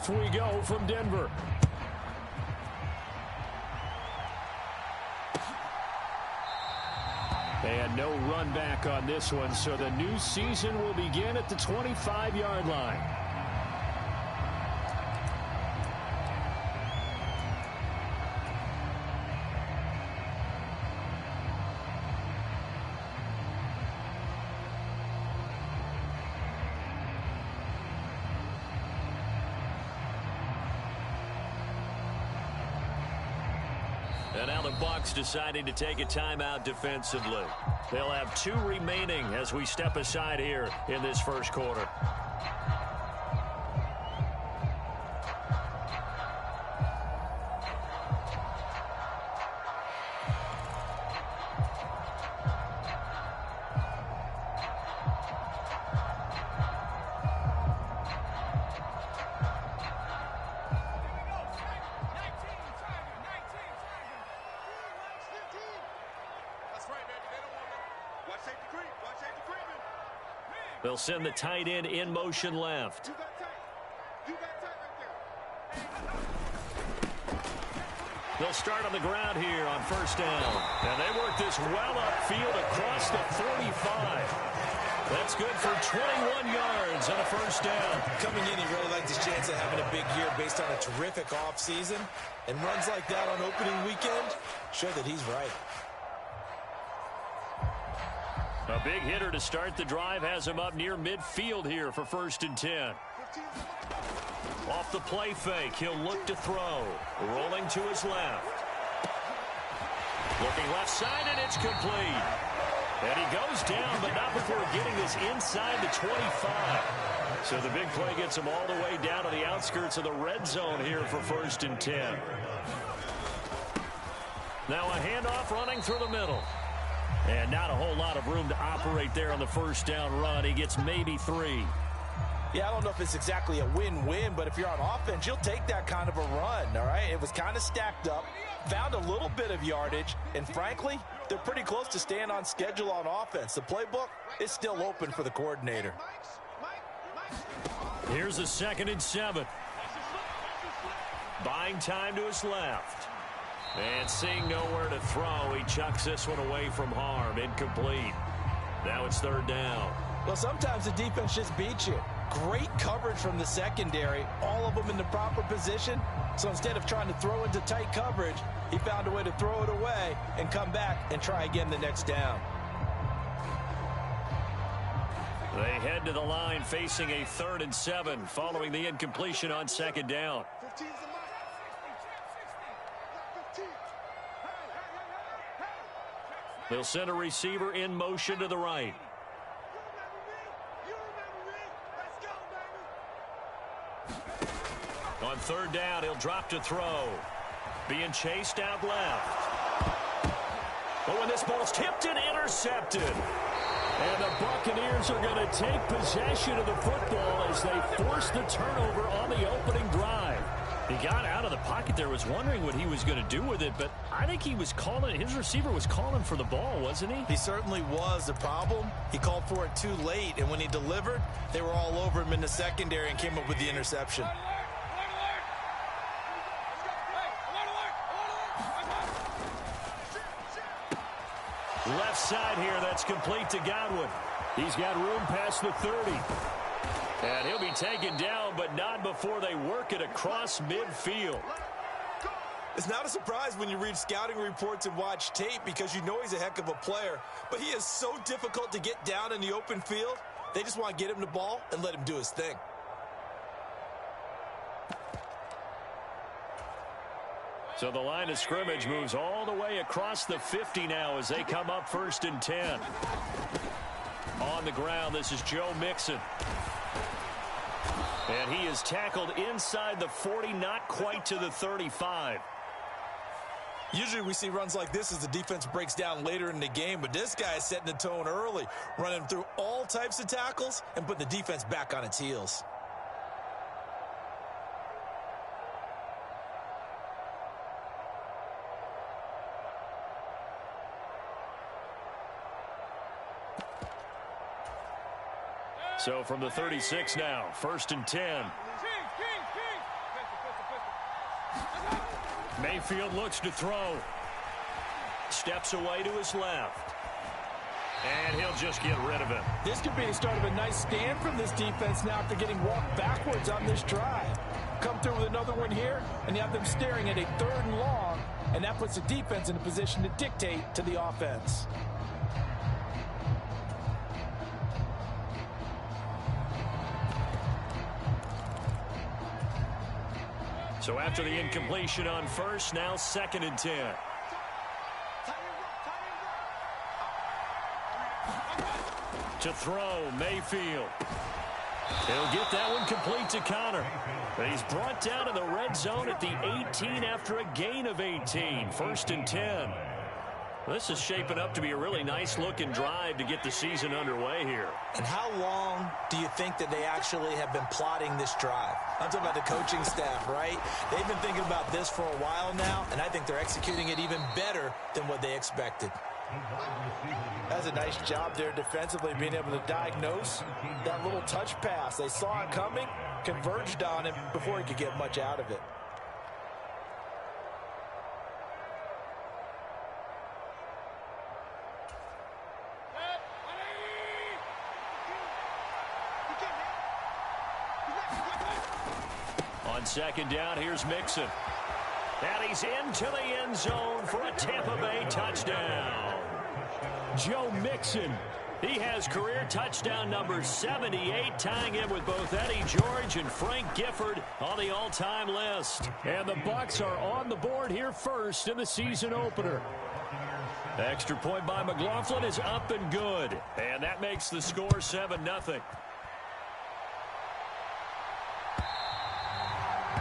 Off we go from Denver. And no run back on this one, so the new season will begin at the 25-yard line. And now the Bucs deciding to take a timeout defensively. They'll have 2 remaining as we step aside here in this first quarter. They'll send the tight end in motion left. They'll start on the ground here on first down. And they work this well upfield across the 45. That's good for 21 yards on a first down. Coming in, he really liked his chance of having a big year based on a terrific offseason. And runs like that on opening weekend show that he's right. A big hitter to start the drive has him up near midfield here for 1st and 10. Off the play fake, he'll look to throw. Rolling to his left. Looking left side, and it's complete. And he goes down, but not before getting this inside the 25. So the big play gets him all the way down to the outskirts of the red zone here for 1st and 10. Now a handoff running through the middle. And not a whole lot of room to operate there on the first down run. He gets maybe 3. Yeah, I don't know if it's exactly a win-win, but if you're on offense, you'll take that kind of a run, all right? It was kind of stacked up, found a little bit of yardage, and frankly, they're pretty close to staying on schedule on offense. The playbook is still open for the coordinator. Here's a 2nd and 7. Buying time to his left. And seeing nowhere to throw, he chucks this one away from harm. Incomplete. Now it's 3rd down. Well, sometimes the defense just beats you. Great coverage from the secondary, all of them in the proper position. So instead of trying to throw into tight coverage, he found a way to throw it away and come back and try again the next down. They head to the line facing a 3rd and 7 following the incompletion on 2nd down. They'll send a receiver in motion to the right. On 3rd down, he'll drop to throw. Being chased out left. Oh, and this ball's tipped and intercepted. And the Buccaneers are going to take possession of the football as they force the turnover on the opening drive. He got out of the pocket there, was wondering what he was going to do with it, but I think he was calling, his receiver was calling for the ball, wasn't he? He certainly was. The problem, he called for it too late, and when he delivered, they were all over him in the secondary and came up with the interception. Left side here, that's complete to Godwin. He's got room past the 30. And he'll be taken down, but not before they work it across midfield. It's not a surprise when you read scouting reports and watch tape because you know he's a heck of a player. But he is so difficult to get down in the open field. They just want to get him the ball and let him do his thing. So the line of scrimmage moves all the way across the 50 now as they come up 1st and 10. On the ground, this is Joe Mixon. And he is tackled inside the 40, not quite to the 35. Usually we see runs like this as the defense breaks down later in the game, but this guy is setting the tone early, running through all types of tackles and putting the defense back on its heels. So from the 36 now, 1st and 10. Mayfield looks to throw. Steps away to his left. And he'll just get rid of it. This could be the start of a nice stand from this defense now after getting walked backwards on this drive. Come through with another one here, and you have them staring at a 3rd and long, and that puts the defense in a position to dictate to the offense. So after the incompletion on first, now 2nd and 10. To throw, Mayfield. He'll get that one complete to Connor. But he's brought down in the red zone at the 18 after a gain of 18. 1st and 10. This is shaping up to be a really nice-looking drive to get the season underway here. And how long do you think that they actually have been plotting this drive? I'm talking about the coaching staff, right? They've been thinking about this for a while now, and I think they're executing it even better than what they expected. That's a nice job there defensively, being able to diagnose that little touch pass. They saw it coming, converged on him before he could get much out of it. On 2nd down, here's Mixon. And he's into the end zone for a Tampa Bay touchdown. Joe Mixon. He has career touchdown number 78, tying him with both Eddie George and Frank Gifford on the all-time list. And the Bucs are on the board here first in the season opener. Extra point by McLaughlin is up and good. And that makes the score 7-0.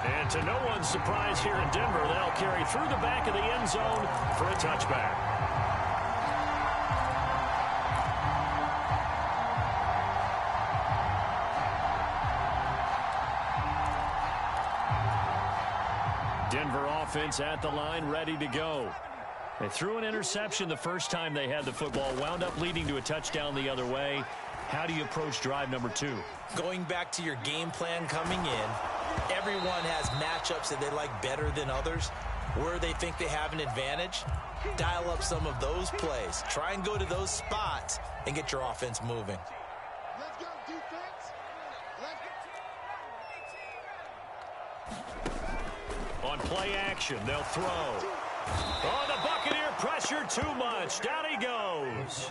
And to no one's surprise here in Denver, they'll carry through the back of the end zone for a touchback. Denver offense at the line, ready to go. They threw an interception the first time they had the football, wound up leading to a touchdown the other way. How do you approach drive number 2? Going back to your game plan coming in, everyone has matchups that they like better than others. Where they think they have an advantage, dial up some of those plays. Try and go to those spots and get your offense moving. Let's go, defense. On play action, they'll throw. Oh, the Buccaneer pressure too much. Down he goes.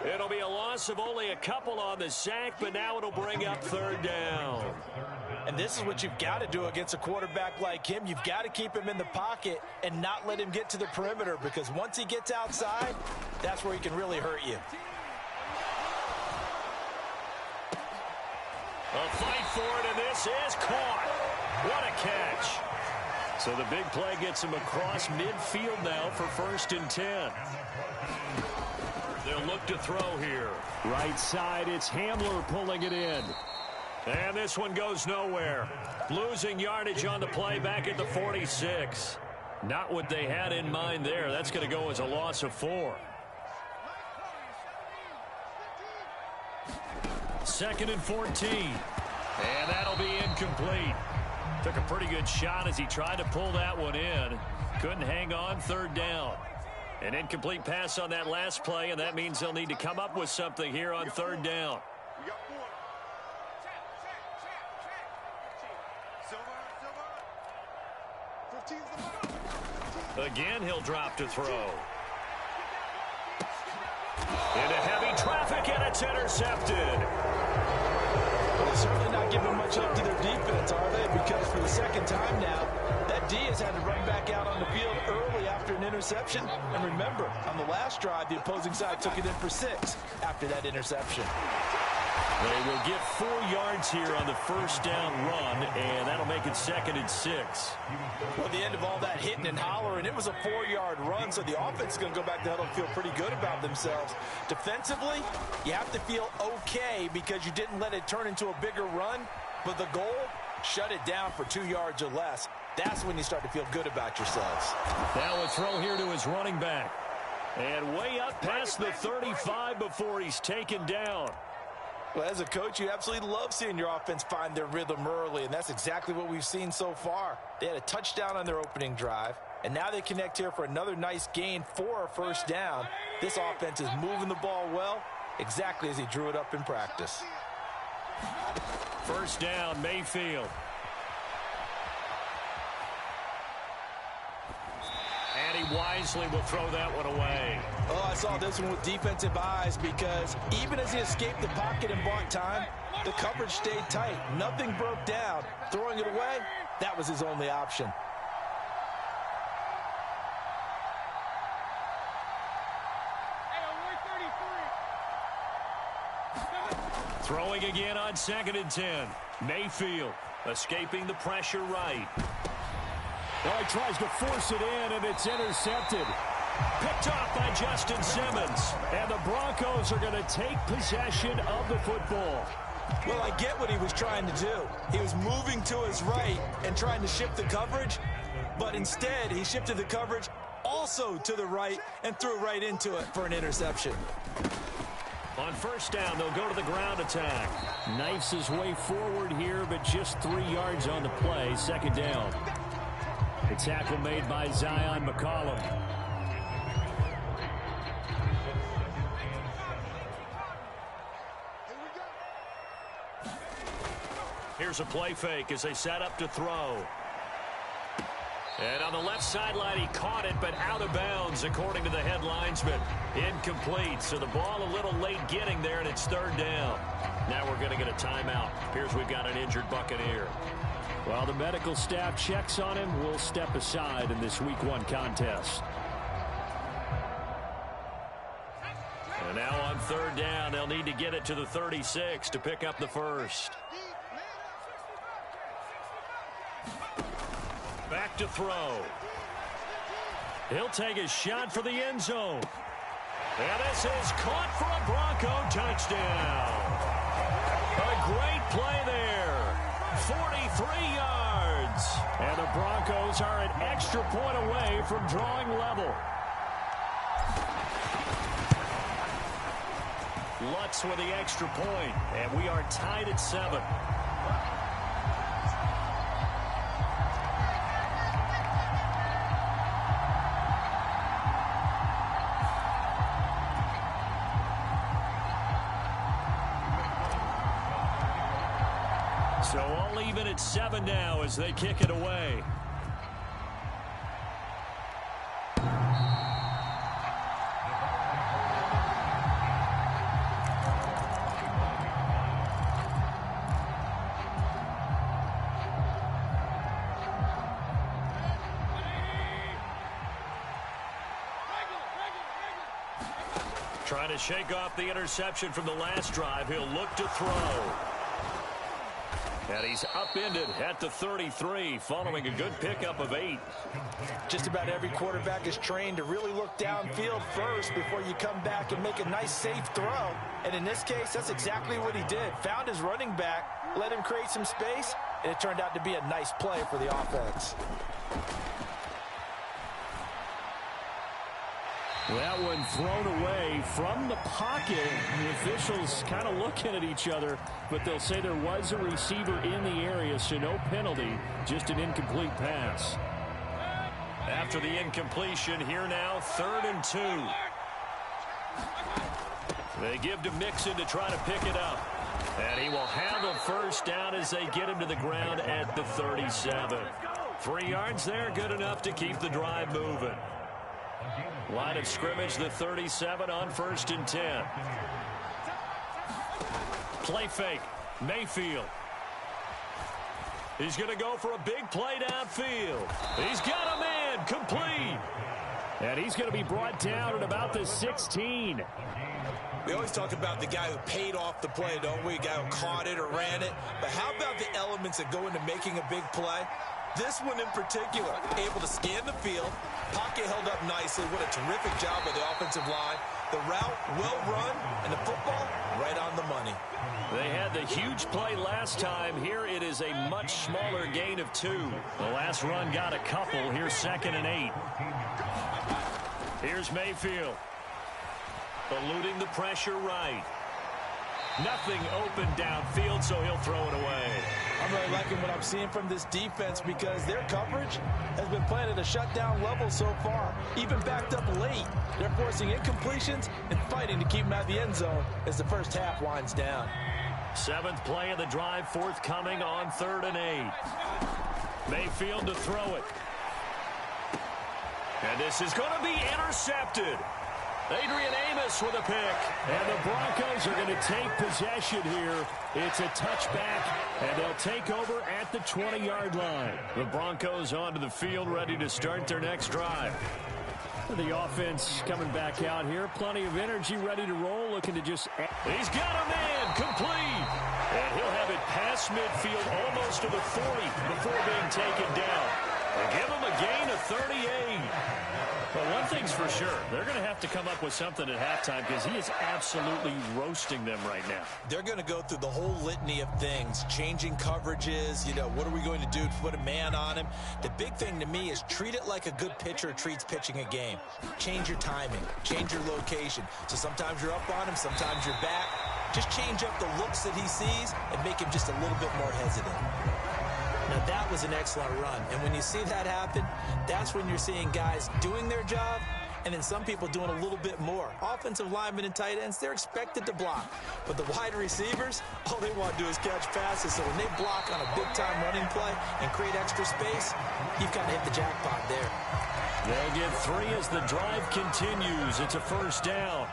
It'll be a loss of only a couple on the sack, but now it'll bring up 3rd down. And this is what you've got to do against a quarterback like him. You've got to keep him in the pocket and not let him get to the perimeter, because once he gets outside, that's where he can really hurt you. A fight for it, and this is caught. What a catch. So the big play gets him across midfield now for 1st and 10. They'll look to throw here. Right side, it's Hamler pulling it in. And this one goes nowhere. Losing yardage on the play back at the 46. Not what they had in mind there. That's going to go as a loss of 4. 2nd and 14. And that'll be incomplete. Took a pretty good shot as he tried to pull that one in. Couldn't hang on. 3rd down. An incomplete pass on that last play, and that means they'll need to come up with something here on 3rd down. Again, he'll drop to throw. Into heavy traffic, and it's intercepted. Well, they're certainly not giving much up to their defense, are they? Because for the 2nd time now, that D has had to run back out on the field early after an interception. And remember, on the last drive, the opposing side took it in for 6 after that interception. They will get 4 yards here on the 1st down run, and that'll make it 2nd and 6. Well, at the end of all that hitting and hollering, it was a 4-yard run, so the offense is going to go back to huddle and feel pretty good about themselves. Defensively, you have to feel okay because you didn't let it turn into a bigger run, but the goal, shut it down for 2 yards or less. That's when you start to feel good about yourselves. Now a throw here to his running back. And way up past the 35 before he's taken down. Well, as a coach, you absolutely love seeing your offense find their rhythm early, and that's exactly what we've seen so far. They had a touchdown on their opening drive, and now they connect here for another nice gain for a first down. This offense is moving the ball well, exactly as he drew it up in practice. First down, Mayfield. And he wisely will throw that one away. Oh, I saw this one with defensive eyes because even as he escaped the pocket and bought time, the coverage stayed tight. Nothing broke down. Throwing it away, that was his only option. Throwing again on 2nd and 10. Mayfield escaping the pressure right. Well, he tries to force it in, and it's intercepted. Picked off by Justin Simmons. And the Broncos are going to take possession of the football. Well, I get what he was trying to do. He was moving to his right and trying to shift the coverage, but instead he shifted the coverage also to the right and threw right into it for an interception. On first down, they'll go to the ground attack. Knifes his way forward here, but just 3 yards on the play. 2nd down. The tackle made by Zion McCollum. Here's a play fake as they set up to throw. And on the left sideline, he caught it, but out of bounds, according to the head linesman. Incomplete, so the ball a little late getting there, and it's 3rd down. Now we're going to get a timeout. Appears we've got an injured Buccaneer. While the medical staff checks on him, we'll step aside in this Week 1 contest. And now on 3rd down, they'll need to get it to the 36 to pick up the first. Back to throw. He'll take a shot for the end zone. And this is caught for a Bronco touchdown. A great play there. 43 yards. And the Broncos are an extra point away from drawing level. Lutz with the extra point, and we are tied at 7. So all even at 7 now as they kick it away. Trying to shake off the interception from the last drive. He'll look to throw. And he's upended at the 33 following a good pickup of 8. Just about every quarterback is trained to really look downfield first before you come back and make a nice, safe throw. And in this case, that's exactly what he did. Found his running back, let him create some space, and it turned out to be a nice play for the offense. That one thrown away from the pocket. The officials kind of looking at each other, but they'll say there was a receiver in the area, so no penalty, just an incomplete pass. After the incompletion, here now, 3rd and 2. They give to Mixon to try to pick it up. And he will have a first down as they get him to the ground at the 37. 3 yards there, good enough to keep the drive moving. Line of scrimmage, the 37 on 1st and 10. Play fake, Mayfield. He's going to go for a big play downfield. He's got a man, complete. And he's going to be brought down at about the 16. We always talk about the guy who paid off the play, don't we? A guy who caught it or ran it. But how about the elements that go into making a big play? This one in particular, able to scan the field, pocket held up nicely. What a terrific job by the offensive line. The route well run, and the football right on the money. They had the huge play last time. Here it is a much smaller gain of 2. The last run got a couple. Here's 2nd and 8. Here's Mayfield. Eluding the pressure right. Nothing open downfield, so he'll throw it away. I'm really liking what I'm seeing from this defense because their coverage has been playing at a shutdown level so far. Even backed up late, they're forcing incompletions and fighting to keep them out of the end zone as the first half winds down. 7th play of the drive forthcoming on 3rd and 8. Mayfield to throw it. And this is going to be intercepted. Adrian Amos with a pick. And the Broncos are going to take possession here. It's a touchback, and they'll take over at the 20-yard line. The Broncos onto the field, ready to start their next drive. The offense coming back out here. Plenty of energy, ready to roll, looking to just... He's got a man complete. And he'll have it past midfield almost to the 40 before being taken down. They give him a gain of 38. Well, one thing's for sure. They're going to have to come up with something at halftime because he is absolutely roasting them right now. They're going to go through the whole litany of things, changing coverages, what are we going to do to put a man on him? The big thing to me is treat it like a good pitcher treats pitching a game. Change your timing, change your location. So sometimes you're up on him, sometimes you're back. Just change up the looks that he sees and make him just a little bit more hesitant. Now, that was an excellent run. And when you see that happen, that's when you're seeing guys doing their job and then some people doing a little bit more. Offensive linemen and tight ends, they're expected to block. But the wide receivers, all they want to do is catch passes. So when they block on a big-time running play and create extra space, you've kind of hit the jackpot there. They'll get 3 as the drive continues. It's a first down.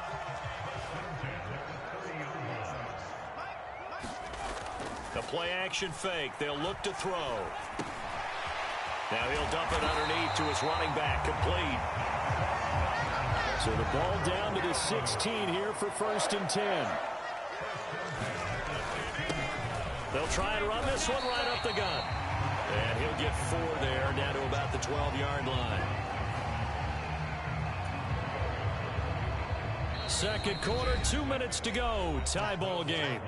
The play-action fake. They'll look to throw. Now he'll dump it underneath to his running back. Complete. So the ball down to the 16 here for 1st and 10. They'll try and run this one right up the gut. And he'll get 4 there, down to about the 12-yard line. 2nd quarter, 2 minutes to go. Tie ball game.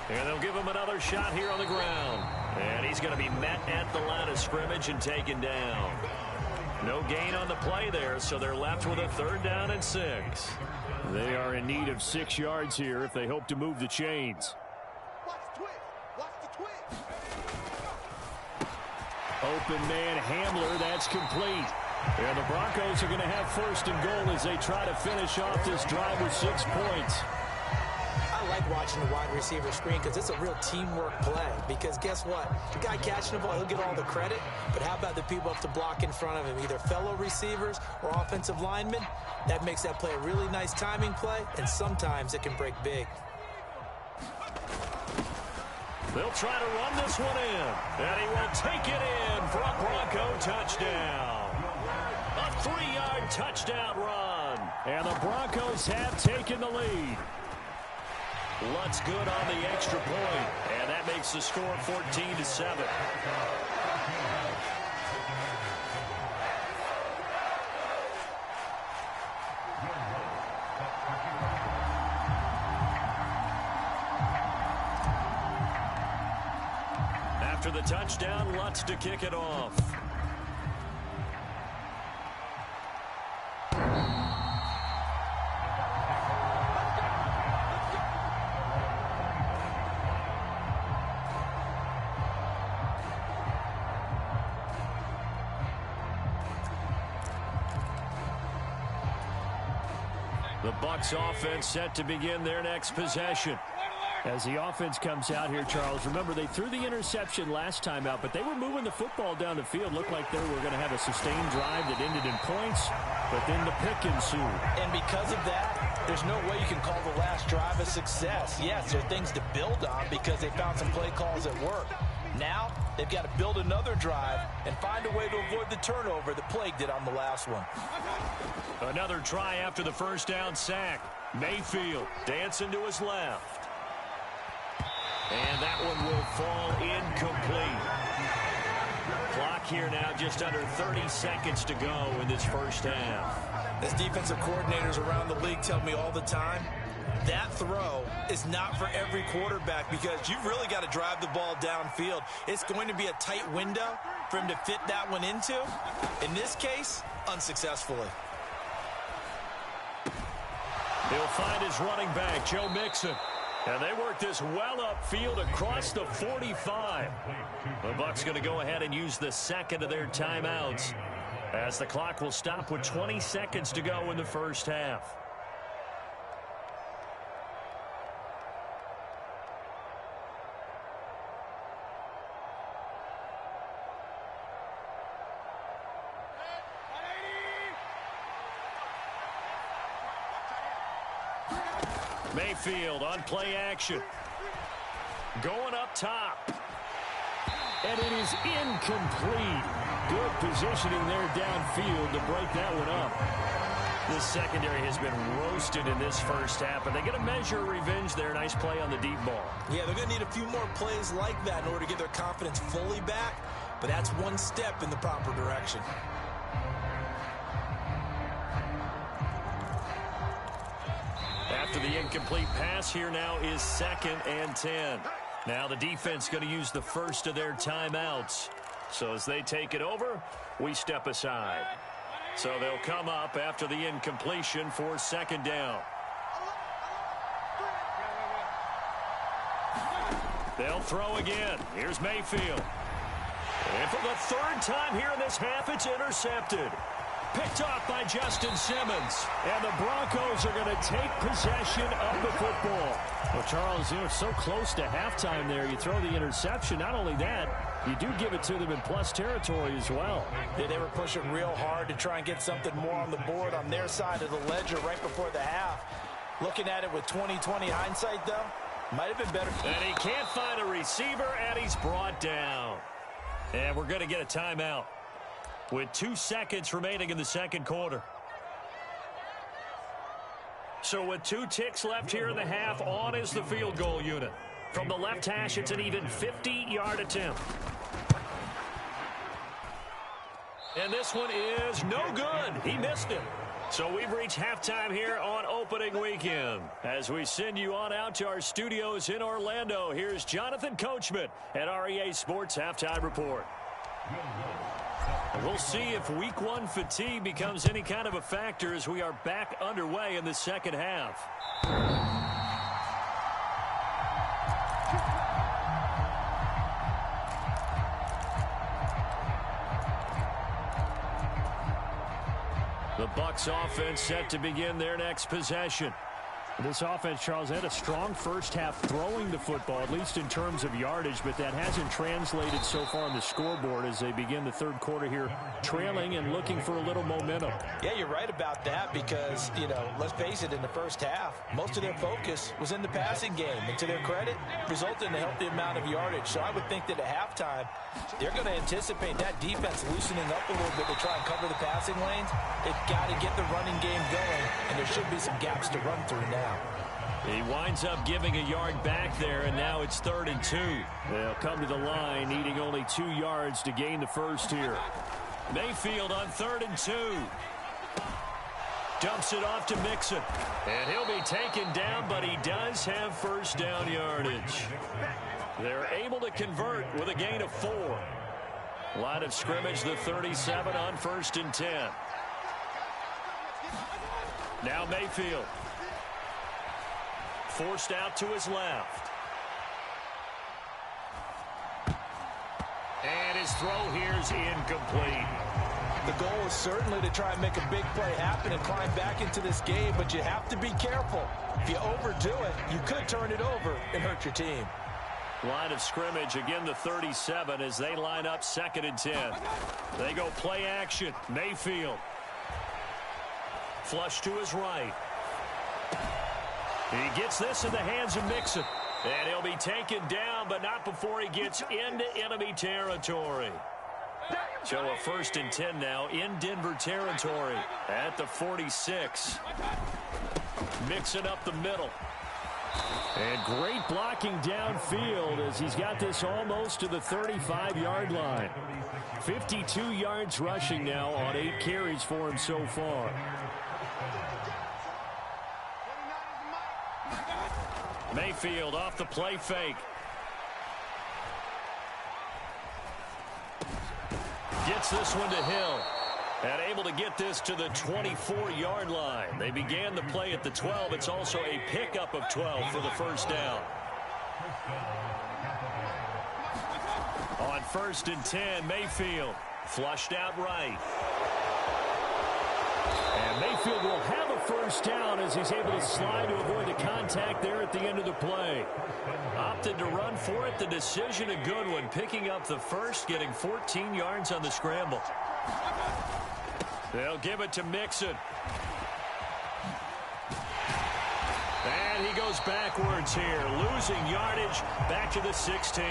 And they'll give him another shot here on the ground. And he's going to be met at the line of scrimmage and taken down. No gain on the play there, so they're left with a 3rd down and 6. They are in need of 6 yards here if they hope to move the chains. Open man Hamler, that's complete. And the Broncos are going to have 1st and goal as they try to finish off this drive with 6 points. I like watching the wide receiver screen because it's a real teamwork play. Because guess what? The guy catching the ball, he'll get all the credit. But how about the people up to block in front of him, either fellow receivers or offensive linemen? That makes that play a really nice timing play, and sometimes it can break big. They'll try to run this one in, and he will take it in for a Bronco touchdown. A 3-yard touchdown run. And the Broncos have taken the lead. Lutz good on the extra point, and that makes the score 14-7. After the touchdown, Lutz to kick it off. The Bucs offense set to begin their next possession. As the offense comes out here, Charles, remember they threw the interception last time out, but they were moving the football down the field. Looked like they were going to have a sustained drive that ended in points, but then the pick ensued. And because of that, there's no way you can call the last drive a success. Yes, there are things to build on because they found some play calls that work. Now, they've got to build another drive and find a way to avoid the turnover that plagued it on the last one. Another try after the first down sack. Mayfield dancing to his left. And that one will fall incomplete. Clock here now just under 30 seconds to go in this first half. As defensive coordinators around the league tell me all the time, that throw is not for every quarterback because you've really got to drive the ball downfield. It's going to be a tight window for him to fit that one into. In this case, unsuccessfully. He'll find his running back, Joe Mixon. And they work this well upfield across the 45. The Bucs going to go ahead and use the second of their timeouts as the clock will stop with 20 seconds to go in the first half. Mayfield on play action. Going up top. And it is incomplete. Good positioning there downfield to break that one up. This secondary has been roasted in this first half, but they get a measure of revenge there. Nice play on the deep ball. Yeah, they're going to need a few more plays like that in order to get their confidence fully back, but that's one step in the proper direction. After the incomplete pass, here now is 2nd and 10. Now the defense going to use the first of their timeouts. So as they take it over, we step aside. So they'll come up after the incompletion for 2nd down. They'll throw again. Here's Mayfield. And for the 3rd time here in this half, it's intercepted. Picked off by Justin Simmons. And the Broncos are going to take possession of the football. Well, Charles, you know, it's so close to halftime there. You throw the interception. Not only that, you do give it to them in plus territory as well. Yeah, they were pushing real hard to try and get something more on the board on their side of the ledger right before the half. Looking at it with 20/20 hindsight, though, might have been better. And he can't find a receiver, and he's brought down. And we're going to get a timeout with 2 seconds remaining in the second quarter. So with 2 ticks left here in the half, on is the field goal unit. From the left hash, it's an even 50-yard attempt. And this one is no good. He missed it. So we've reached halftime here on opening weekend. As we send you on out to our studios in Orlando, here's Jonathan Coachman at REA Sports Halftime Report. We'll see if week 1 fatigue becomes any kind of a factor as we are back underway in the second half. The Bucs offense set to begin their next possession. This offense, Charles, had a strong first half throwing the football, at least in terms of yardage, but that hasn't translated so far on the scoreboard as they begin the third quarter here, trailing and looking for a little momentum. Yeah, you're right about that because, you know, let's face it, in the first half, most of their focus was in the passing game. And to their credit, resulted in a healthy amount of yardage. So I would think that at halftime, they're going to anticipate that defense loosening up a little bit to try and cover the passing lanes. They've got to get the running game going, and there should be some gaps to run through now. He winds up giving a yard back there, and now it's 3rd and 2. They'll come to the line, needing only 2 yards to gain the first here. Mayfield on 3rd and 2. Dumps it off to Mixon. And he'll be taken down, but he does have first down yardage. They're able to convert with a gain of 4. Line of scrimmage, the 37 on 1st and 10. Now Mayfield. Forced out to his left. And his throw here is incomplete. The goal is certainly to try and make a big play happen and climb back into this game, but you have to be careful. If you overdo it, you could turn it over and hurt your team. Line of scrimmage, again the 37 as they line up 2nd and 10. They go play action. Mayfield. Flush to his right. He gets this in the hands of Mixon. And he'll be taken down, but not before he gets into enemy territory. So a 1st and 10 now in Denver territory at the 46. Mixing up the middle. And great blocking downfield as he's got this almost to the 35-yard line. 52 yards rushing now on 8 carries for him so far. Mayfield off the play fake. Gets this one to Hill. And able to get this to the 24-yard line. They began the play at the 12. It's also a pickup of 12 for the first down. On 1st and 10, Mayfield flushed out right. And Mayfield will have a first down as he's able to slide to avoid the contact there at the end of the play. Opted to run for it. The decision a good one. Picking up the first, getting 14 yards on the scramble. They'll give it to Mixon. And he goes backwards here, losing yardage back to the 16.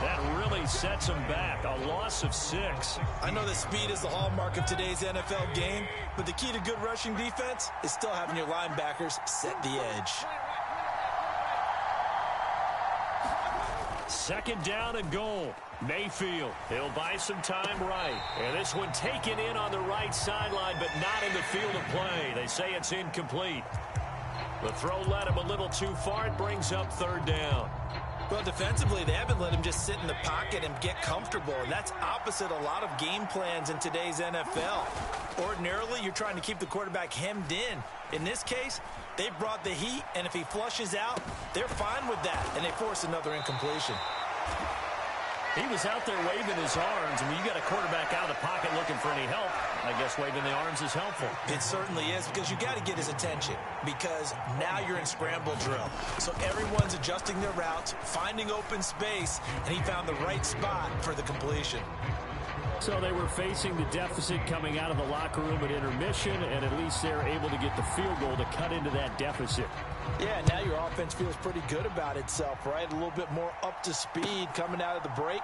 That really sets him back, a loss of 6. I know that speed is the hallmark of today's NFL game, but the key to good rushing defense is still having your linebackers set the edge. 2nd down and goal. Mayfield, he'll buy some time right. And this one taken in on the right sideline, but not in the field of play. They say it's incomplete. The throw led him a little too far. It brings up 3rd down. Well, defensively, they haven't let him just sit in the pocket and get comfortable, and that's opposite a lot of game plans in today's NFL. Ordinarily, you're trying to keep the quarterback hemmed in. In this case, they brought the heat, and if he flushes out, they're fine with that, and they force another incompletion. He was out there waving his arms, and when you got a quarterback out of the pocket looking for any help, I guess waving the arms is helpful. It certainly is, because you got to get his attention, because now you're in scramble drill. So everyone's adjusting their routes, finding open space, and he found the right spot for the completion. So they were facing the deficit coming out of the locker room at intermission, and at least they're able to get the field goal to cut into that deficit. Yeah, now your offense feels pretty good about itself, right? A little bit more up to speed coming out of the break.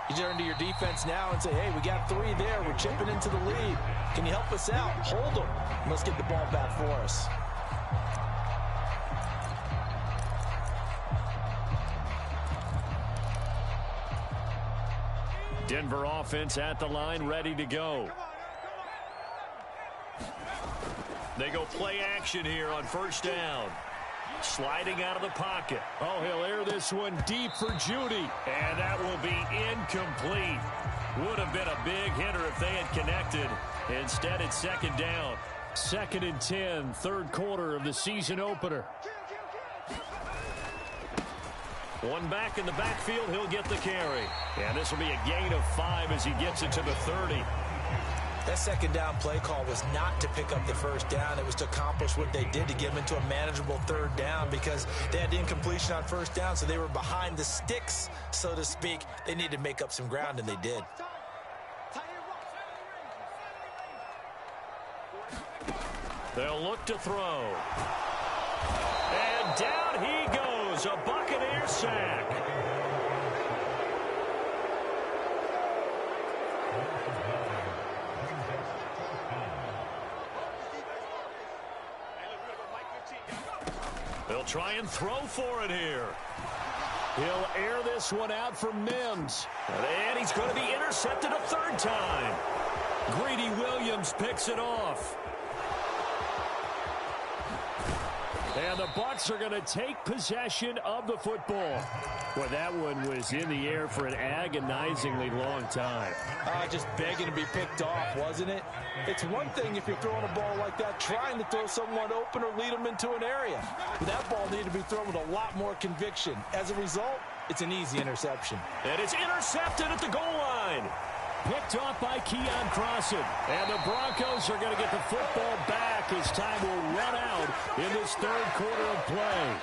You turn to your defense now and say, hey, we got 3 there. We're chipping into the lead. Can you help us out? Hold them. Let's get the ball back for us. Denver offense at the line, ready to go. They go play action here on 1st down. Sliding out of the pocket. Oh, he'll air this one deep for Judy. And that will be incomplete. Would have been a big hitter if they had connected. Instead, it's 2nd down. 2nd and 10, 3rd quarter of the season opener. One back in the backfield, he'll get the carry. And this will be a gain of 5 as he gets it to the 30. That 2nd down play call was not to pick up the 1st down. It was to accomplish what they did to get them into a manageable 3rd down because they had incompletion on 1st down, so they were behind the sticks, so to speak. They needed to make up some ground, and they did. They'll look to throw. And down he goes, a Buccaneer sack. They'll try and throw for it here. He'll air this one out for Mims. And he's going to be intercepted a 3rd time. Greedy Williams picks it off. And the Bucs are going to take possession of the football. Boy, that one was in the air for an agonizingly long time. Just begging to be picked off, wasn't it? It's one thing if you're throwing a ball like that, trying to throw someone open or lead them into an area. But that ball needed to be thrown with a lot more conviction. As a result, it's an easy interception. And it's intercepted at the goal line. Picked off by Keon Crossan. And the Broncos are going to get the football back as time will run out in this 3rd quarter of play.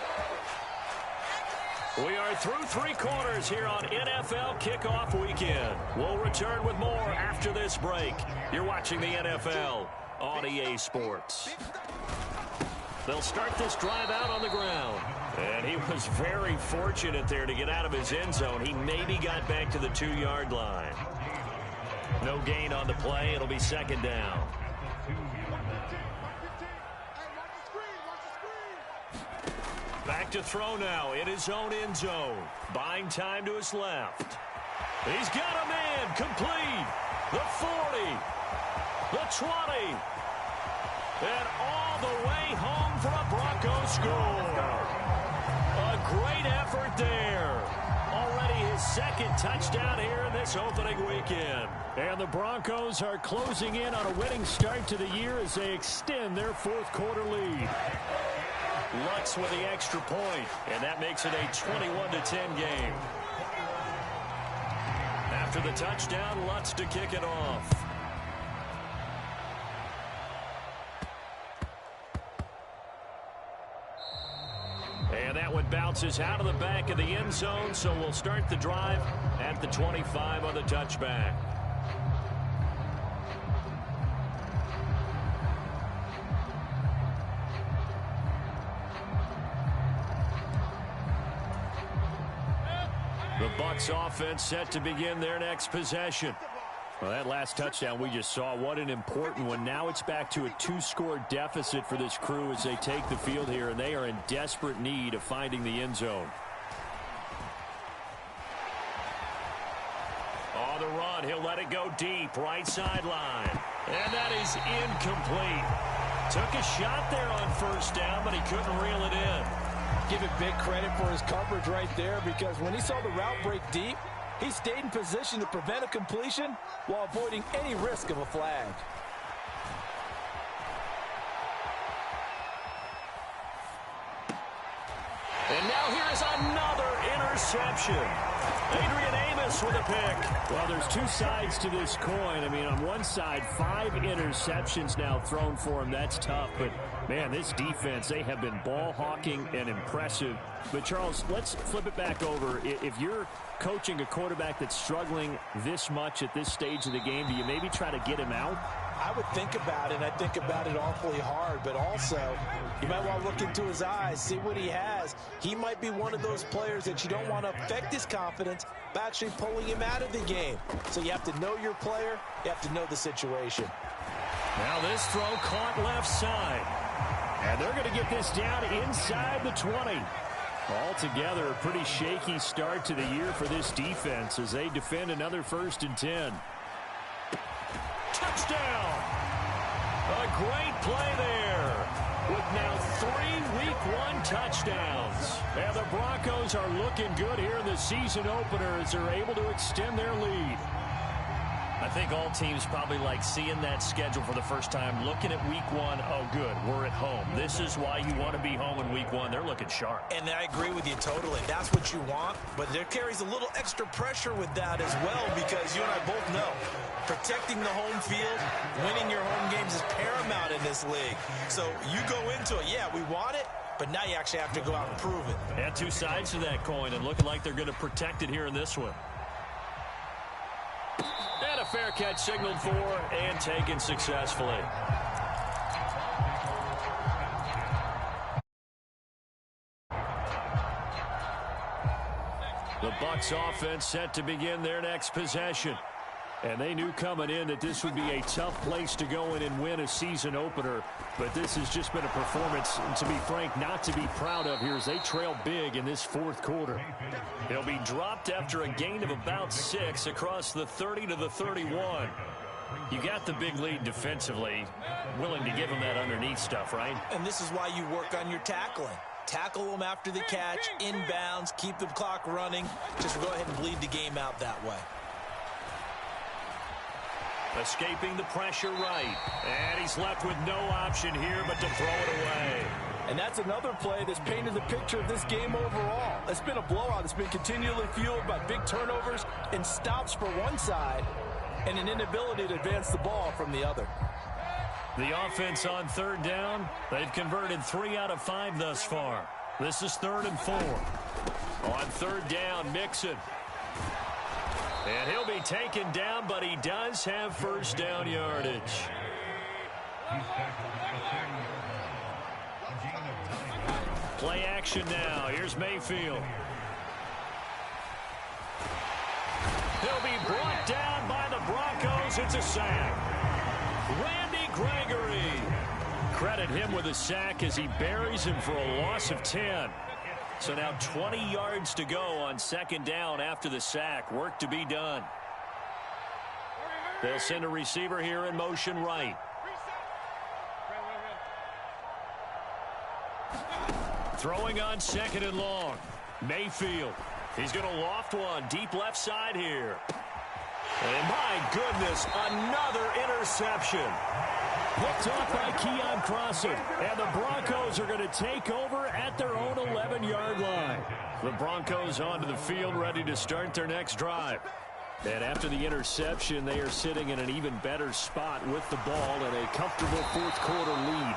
We are through 3 quarters here on NFL Kickoff Weekend. We'll return with more after this break. You're watching the NFL on EA Sports. They'll start this drive out on the ground. And he was very fortunate there to get out of his end zone. He maybe got back to the 2-yard line. No gain on the play. It'll be 2nd down. Back to throw now in his own end zone. Buying time to his left. He's got a man complete. The 40. The 20. And all the way home for a Broncos score. great effort there. Already his second touchdown here in this opening weekend. And the Broncos are closing in on a winning start to the year as they extend their fourth quarter lead. Lutz with the extra point, and that makes it a 21-10 game. After the touchdown, Lutz to kick it off. And that one bounces out of the back of the end zone, so we'll start the drive at the 25 on the touchback. The Bucs offense set to begin their next possession. Well, that last touchdown we just saw, what an important one. Now it's back to a 2-score deficit for this crew as they take the field here, and they are in desperate need of finding the end zone. On the run, he'll let it go deep, right sideline. And that is incomplete. Took a shot there on first down, but he couldn't reel it in. Give it big credit for his coverage right there, because when he saw the route break deep, he stayed in position to prevent a completion while avoiding any risk of a flag. And now here is another interception. Adrian Amos with a pick. Well, there's two sides to this coin. I mean, on one side, 5 interceptions now thrown for him. That's tough. But, man, this defense, they have been ball hawking and impressive. But, Charles, let's flip it back over. If you're coaching a quarterback that's struggling this much at this stage of the game, do you maybe try to get him out? I would think about it, and I think about it awfully hard, but also you might want to look into his eyes, see what he has. He might be one of those players that you don't want to affect his confidence by actually pulling him out of the game. So you have to know your player, you have to know the situation. Now this throw caught left side. And they're going to get this down inside the 20. Altogether, a pretty shaky start to the year for this defense as they defend another 1st and 10. Touchdown! A great play there with now 3 Week 1 touchdowns. And the Broncos are looking good here in the season opener as they're able to extend their lead. I think all teams probably like seeing that schedule for the first time, looking at Week 1. Oh, good, we're at home. This is why you want to be home in Week 1. They're looking sharp. And I agree with you totally. That's what you want, but there carries a little extra pressure with that as well, because you and I both know protecting the home field, winning your home games is paramount in this league. So you go into it, yeah, we want it, but now you actually have to go out and prove it. And 2 sides to that coin, and looking like they're going to protect it here in this one. And a fair catch signaled for and taken successfully. The Bucs offense set to begin their next possession. And they knew coming in that this would be a tough place to go in and win a season opener. But this has just been a performance, to be frank, not to be proud of here as they trail big in this 4th quarter. He'll be dropped after a gain of about 6 across the 30 to the 31. You got the big lead defensively, willing to give him that underneath stuff, right? And this is why you work on your tackling. Tackle them after the catch, inbounds, keep the clock running. Just go ahead and bleed the game out that way. Escaping the pressure right. And he's left with no option here but to throw it away. And that's another play that's painted the picture of this game overall. It's been a blowout. It's been continually fueled by big turnovers and stops for one side and an inability to advance the ball from the other. The offense on 3rd down, they've converted 3 out of 5 thus far. This is 3rd and 4. On 3rd down, Mixon. And he'll be taken down, but he does have 1st down yardage. Play action now. Here's Mayfield. He'll be brought down by the Broncos. It's a sack. Randy Gregory. Credit him with a sack as he buries him for a loss of 10. So now 20 yards to go on 2nd down after the sack. Work to be done. They'll send a receiver here in motion right. Throwing on 2nd and long. Mayfield. He's going to loft one deep left side here. And my goodness, another interception. Picked off by Keon Crossing. And the Broncos are going to take over at their own 11-yard line. The Broncos onto the field, ready to start their next drive. And after the interception, they are sitting in an even better spot with the ball and a comfortable fourth-quarter lead.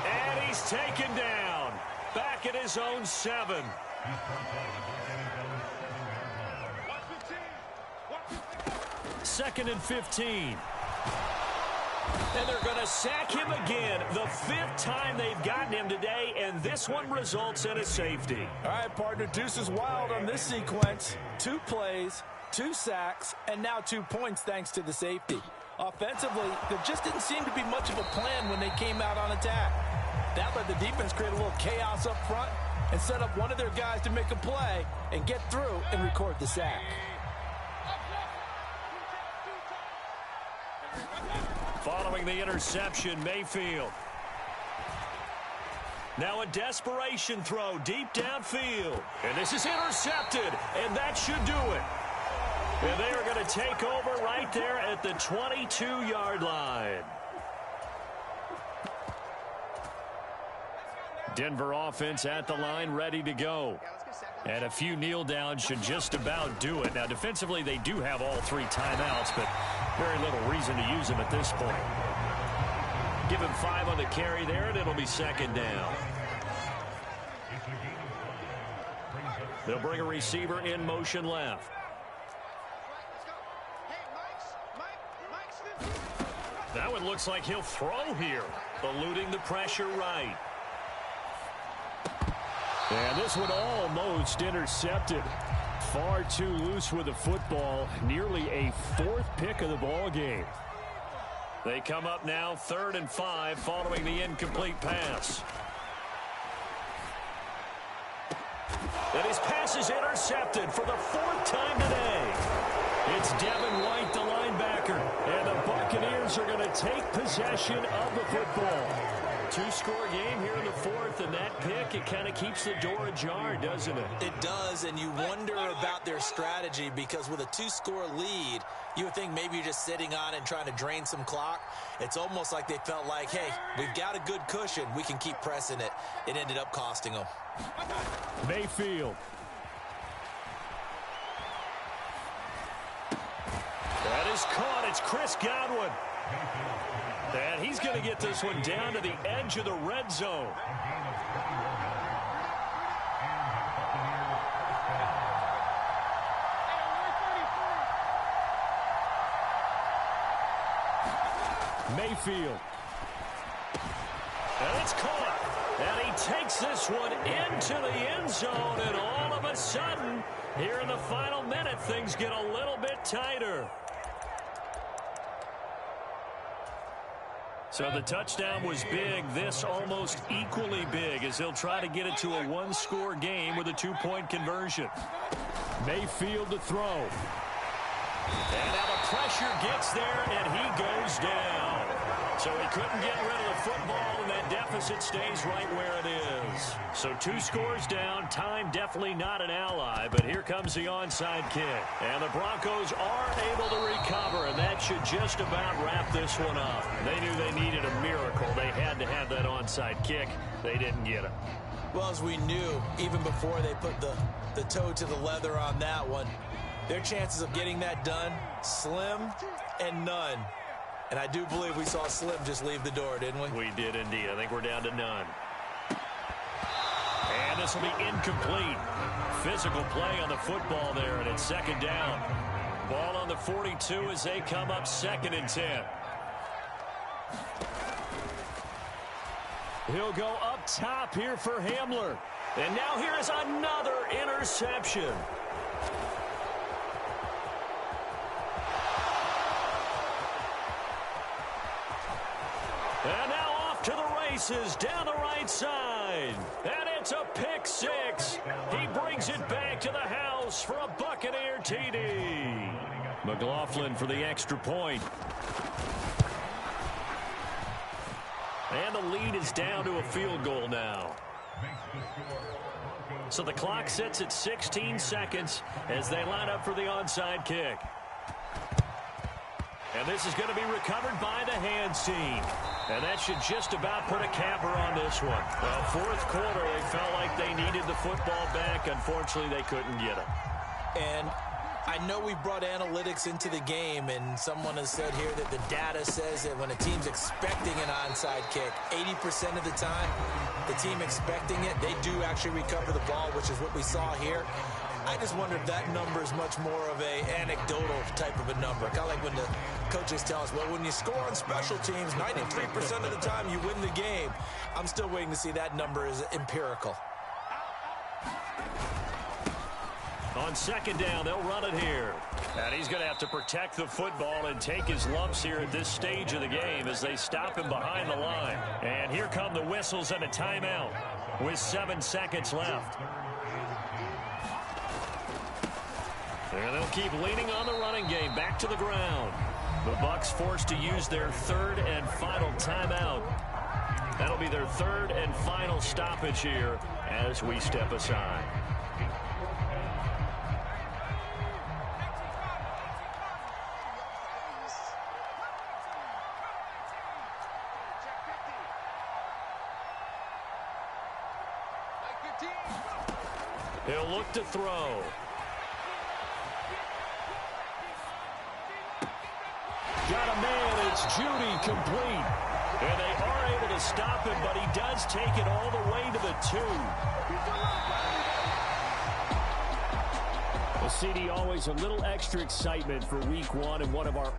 And he's taken down. Back at his own 7. Second and 15. And they're going to sack him again. The 5th time they've gotten him today, and this one results in a safety. All right, partner, deuce is wild on this sequence. 2 plays, 2 sacks, and now 2 points thanks to the safety. Offensively, there just didn't seem to be much of a plan when they came out on attack. That let the defense create a little chaos up front and set up one of their guys to make a play and get through and record the sack. Following the interception, Mayfield. Now a desperation throw deep downfield. And this is intercepted, and that should do it. And they are going to take over right there at the 22-yard line. Denver offense at the line, ready to go. And a few kneel downs should just about do it. Now, defensively, they do have all 3 timeouts, but very little reason to use them at this point. Give him 5 on the carry there, and it'll be second down. They'll bring a receiver in motion left. That one looks like he'll throw here, eluding the pressure right. And this one almost intercepted. Far too loose with the football. Nearly a 4th pick of the ball game. They come up now 3rd and 5 following the incomplete pass. And his pass is intercepted for the 4th time today. It's Devin White, the linebacker. And the Buccaneers are going to take possession of the football. 2-score game here in the 4th, and that pick, it kind of keeps the door ajar, doesn't it? It does, and you wonder about their strategy because with a 2-score lead, you would think maybe you're just sitting on it and trying to drain some clock. It's almost like they felt like, hey, we've got a good cushion. We can keep pressing it. It ended up costing them. Mayfield. That is caught. It's Chris Godwin. And he's going to get this one down to the edge of the red zone. Mayfield. And it's caught. And he takes this one into the end zone. And all of a sudden, here in the final minute, things get a little bit tighter. So the touchdown was big. This almost equally big as they'll try to get it to a 1-score game with a 2-point conversion. Mayfield to throw. And now the pressure gets there, and he goes down. So he couldn't get rid of the football, and that deficit stays right where it is. So 2 scores down. Time definitely not an ally, but here comes the onside kick. And the Broncos are able to recover, and that should just about wrap this one up. They knew they needed a miracle. They had to have that onside kick. They didn't get it. Well, as we knew, even before they put the toe to the leather on that one, their chances of getting that done, slim and none. And I do believe we saw Slim just leave the door, didn't we? We did indeed. I think we're down to none. And this will be incomplete. Physical play on the football there, and it's second down. Ball on the 42 as they come up 2nd and 10. He'll go up top here for Hamler. And now here is another interception. And now off to the races down the right side. And it's a pick 6. He brings it back to the house for a Buccaneer TD. McLaughlin for the extra point. And the lead is down to a field goal now. So the clock sits at 16 seconds as they line up for the onside kick. And this is going to be recovered by the hands team. And that should just about put a capper on this one. Well, fourth quarter, they felt like they needed the football back. Unfortunately, they couldn't get it. And I know we brought analytics into the game, and someone has said here that the data says that when a team's expecting an onside kick, 80% of the time, the team expecting it, they do actually recover the ball, which is what we saw here. I just wonder if that number is much more of a anecdotal type of a number. Kind of like when the coaches tell us, well, when you score on special teams, 93% of the time you win the game. I'm still waiting to see that number is empirical. On second down, they'll run it here. And he's going to have to protect the football and take his lumps here at this stage of the game as they stop him behind the line. And here come the whistles and a timeout with 7 seconds left. And they'll keep leaning on the running game back to the ground. The Bucs forced to use their third and final timeout. That'll be their third and final stoppage here as we step aside. He'll look to throw. Got a man. It's Judy complete. And they are able to stop him, but he does take it all the way to the 2. Well, CD, always a little extra excitement for week 1 and one of our